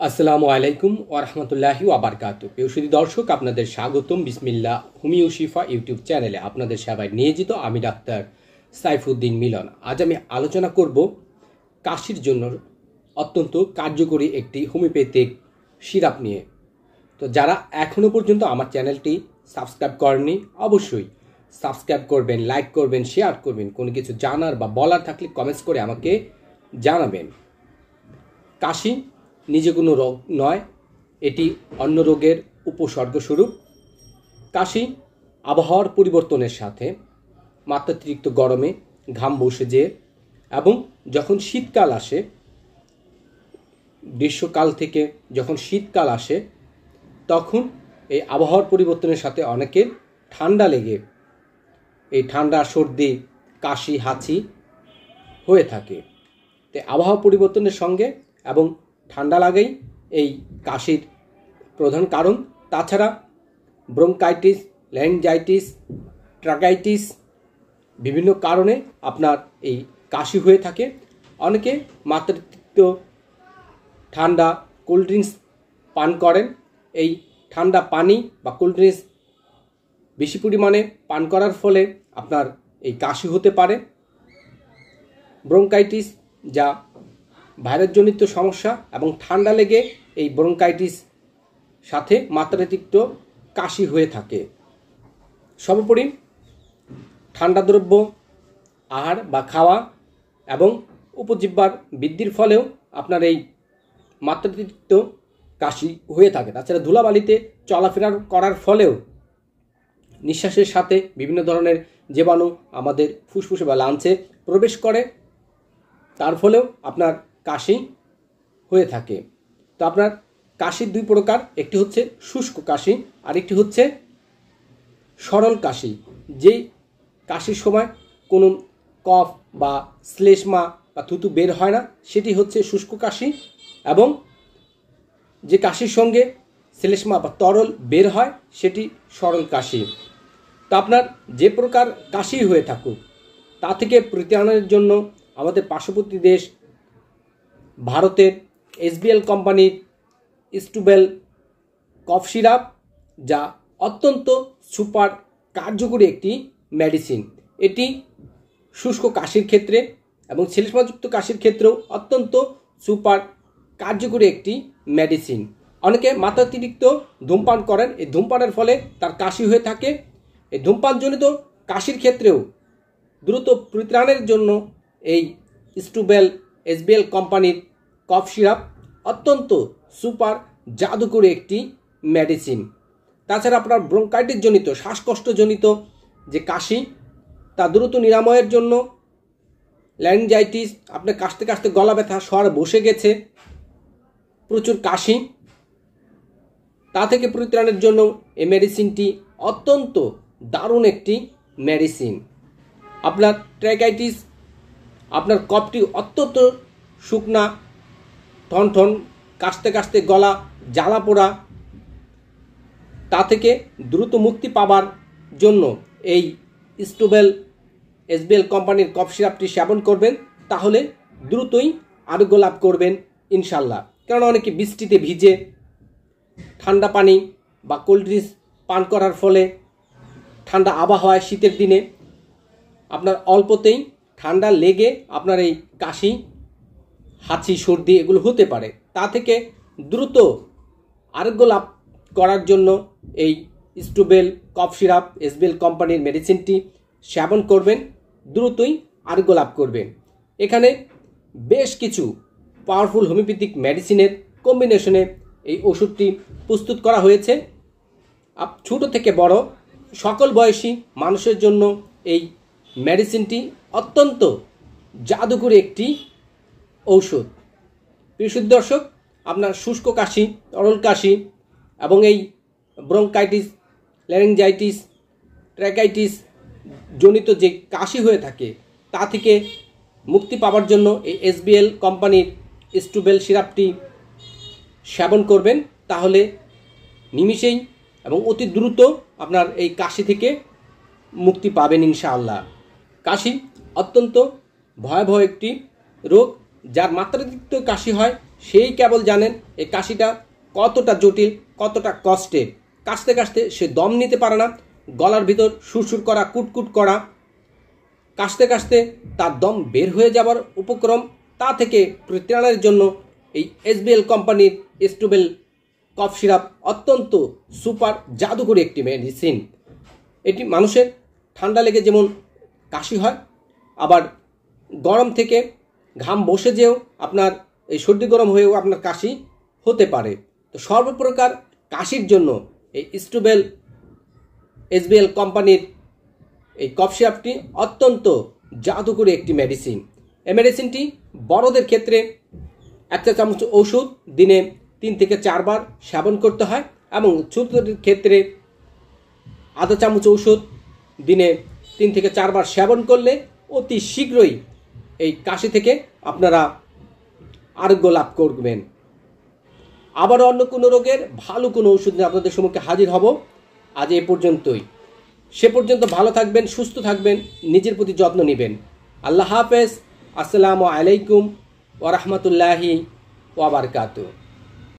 আসসালামু আলাইকুম ওয়া রাহমাতুল্লাহি ওয়া বারাকাতুহু। প্রিয় সুধী দর্শক, আপনাদের স্বাগতম বিসমিল্লাহ হোমিও শিফা ইউটিউব চ্যানেলে। আপনাদের সেবায় নিয়োজিত আমি ডাক্তার সাইফুদ্দিন মিলন। আজ আমি আলোচনা করব কাশির জন্য অত্যন্ত কার্যকরী একটি হোমিওপ্যাথিক সিরাপ নিয়ে। তো যারা এখনও পর্যন্ত আমার চ্যানেলটি সাবস্ক্রাইব করেননি, অবশ্যই সাবস্ক্রাইব করবেন, লাইক করবেন, শেয়ার করবেন। কোনো কিছু জানার বা বলার থাকলে কমেন্টস করে আমাকে জানাবেন। কাশি নিজে কোনো রোগ নয়, এটি অন্য রোগের উপসর্গস্বরূপ। কাশি আবহাওয়ার পরিবর্তনের সাথে, মাত্রাতিরিক্ত গরমে ঘাম বসে যেয়ে এবং যখন শীতকাল আসে, গ্রীষ্মকাল থেকে যখন শীতকাল আসে, তখন এই আবহাওয়ার পরিবর্তনের সাথে অনেকের ঠান্ডা লেগে এই ঠান্ডা, সর্দি, কাশি, হাঁচি হয়ে থাকে। তো আবহাওয়া পরিবর্তনের সঙ্গে এবং ঠান্ডা লাগাই এই কাশির প্রধান কারণ। তাছাড়া ব্রঙ্কাইটিস, ল্যারিঞ্জাইটিস, ট্রাকাইটিস বিভিন্ন কারণে আপনার এই কাশি হয়ে থাকে। অনেকে মাত্রাতিরিক্ত ঠান্ডা কোল্ড ড্রিঙ্কস পান করেন। এই ঠান্ডা পানি বা কোল্ড ড্রিঙ্কস বেশি পরিমাণে পান করার ফলে আপনার এই কাশি হতে পারে। ব্রঙ্কাইটিস যা ভাইরাসজনিত সমস্যা এবং ঠান্ডা লেগে এই ব্রঙ্কাইটিস সাথে মাত্রাতিরিক্ত কাশি হয়ে থাকে। সর্বোপরি ঠান্ডা দ্রব্য আহার বা খাওয়া এবং উপজিহ্বার বৃদ্ধির ফলেও আপনার এই মাত্রাতিরিক্ত কাশি হয়ে থাকে। তাছাড়া ধুলাবালিতে চলাফেরা করার ফলেও নিঃশ্বাসের সাথে বিভিন্ন ধরনের জীবাণু আমাদের ফুসফুসে বা লাঞ্চে প্রবেশ করে, তার ফলেও আপনার কাশি হয়ে থাকে। তো আপনার কাশির দুই প্রকার, একটি হচ্ছে শুষ্ক কাশি, আরেকটি হচ্ছে সরল কাশি। যেই কাশির সময় কোনো কফ বা শ্লেষ্মা বা থুতু বের হয় না, সেটি হচ্ছে শুষ্ক কাশি। এবং যে কাশির সঙ্গে শ্লেষ্মা বা তরল বের হয়, সেটি সরল কাশি। তো আপনার যে প্রকার কাশি হয়ে থাকুক, তা থেকে পরিত্রাণের জন্য আমাদের পার্শ্ববর্তী দেশ ভারতের এসবিএল কোম্পানির স্টুবেল কফ সিরাপ, যা অত্যন্ত সুপার কার্যকরী একটি মেডিসিন। এটি শুষ্ক কাশির ক্ষেত্রে এবং শ্লেষ্মাযুক্ত কাশির ক্ষেত্রেও অত্যন্ত সুপার কার্যকরী একটি মেডিসিন। অনেকে মাত্রাতিরিক্ত ধূমপান করেন, এই ধূমপানের ফলে তার কাশি হয়ে থাকে। এই ধূমপানজনিত কাশির ক্ষেত্রেও দ্রুত পরিত্রাণের জন্য এই স্টুবেল এসবিএল কোম্পানির কফ সিরাপ অত্যন্ত সুপার জাদুকরী একটি মেডিসিন। তাছাড়া আপনার ব্রঙ্কাইটিস জনিত, শ্বাসকষ্টজনিত যে কাশি, তা দ্রুত নিরাময়ের জন্য, ল্যারিঞ্জাইটিস, আপনার কাশতে কাশতে গলা ব্যথা, স্বর বসে গেছে, প্রচুর কাশি, তা থেকে পরিত্রাণের জন্য এই মেডিসিনটি অত্যন্ত দারুণ একটি মেডিসিন। আপনার ট্রাকাইটিস, আপনার কফটি অত্যন্ত শুকনা, ঠন ঠন, কাশতে কাশতে গলা জ্বালা পোড়া, তা থেকে দ্রুত মুক্তি পাবার জন্য এই স্টুবেল এসবিএল কোম্পানির কফ সিরাপটি সেবন করবেন, তাহলে দ্রুতই আরোগ্য লাভ করবেন ইনশাল্লাহ। কারণ অনেকে বৃষ্টিতে ভিজে, ঠান্ডা পানি বা কোল্ড ড্রিঙ্কস পান করার ফলে, ঠান্ডা আবহাওয়ায় শীতের দিনে আপনার অল্পতেই ঠান্ডা লেগে আপনার এই কাশি, হাঁচি, সর্দি এগুলো হতে পারে। তা থেকে দ্রুত আরোগ্য লাভ করার জন্য এই স্টুবেল কফ সিরাপ এসবিএল কোম্পানির মেডিসিনটি সেবন করবেন, দ্রুতই আরোগ্য লাভ করবেন। এখানে বেশ কিছু পাওয়ারফুল হোমিওপ্যাথিক মেডিসিনের কম্বিনেশনে এই ওষুধটি প্রস্তুত করা হয়েছে। ছোট থেকে বড় সকল বয়সী মানুষের জন্য এই মেডিসিনটি অত্যন্ত জাদুকরী একটি ঔষধ। প্রিয় দর্শক, আপনার শুষ্ক কাশি, তরল কাশি এবং এই ব্রঙ্কাইটিস, ল্যারিঞ্জাইটিস, ট্রাকাইটিস জনিত যে কাশি হয়ে থাকে, তা থেকে মুক্তি পাওয়ার জন্য এই এসবিএল কোম্পানির স্টুবেল সিরাপটি সেবন করবেন, তাহলে নিমিষেই এবং অতি দ্রুত আপনার এই কাশি থেকে মুক্তি পাবেন ইনশাআল্লাহ। কাশি অত্যন্ত ভয়াবহ একটি রোগ, যার মাত্রাতিরিক্ত কাশি হয় সেই কেবল জানেন এই কাশিটা কতটা জটিল, কতটা কষ্টের। কাশতে কাশতে সে দম নিতে পারে না, গলার ভিতর সুরসুর করা, কুটকুট করা, কাশতে কাশতে তার দম বের হয়ে যাবার উপক্রম। তা থেকে পরিত্রাণের জন্য এই এসবিএল কোম্পানির স্টুবেল কফ সিরাপ অত্যন্ত সুপার জাদুকরী একটি মেডিসিন। এটি মানুষের ঠান্ডা লেগে যেমন কাশি হয়, আবার গরম থেকে ঘাম বসে যেও আপনার এই সর্দি গরম হয়েও আপনার কাশি হতে পারে। তো সর্বপ্রকার কাশির জন্য এই স্টুবেল এসবিএল কোম্পানির এই কফ সিরাপটি অত্যন্ত জাদুকরী একটি মেডিসিন। এই মেডিসিনটি বড়দের ক্ষেত্রে 1 চা চামচ ওষুধ দিনে 3 থেকে 4 বার সেবন করতে হয়, এবং ছোটদের ক্ষেত্রে আধা চামচ ঔষধ দিনে 3 থেকে 4 বার সেবন করলে অতি শীঘ্রই এই কাশি থেকে আপনারা আরোগ্য লাভ করবেন। আবার অন্য কোনো রোগের ভালো কোনো ওষুধ নিয়ে আপনাদের সম্মুখে হাজির হব। আজ এ পর্যন্তই। সে পর্যন্ত ভালো থাকবেন, সুস্থ থাকবেন, নিজের প্রতি যত্ন নেবেন। আল্লাহ হাফেজ। আসসালামু আলাইকুম ওয়া রাহমাতুল্লাহি ওয়া বারাকাতুহু।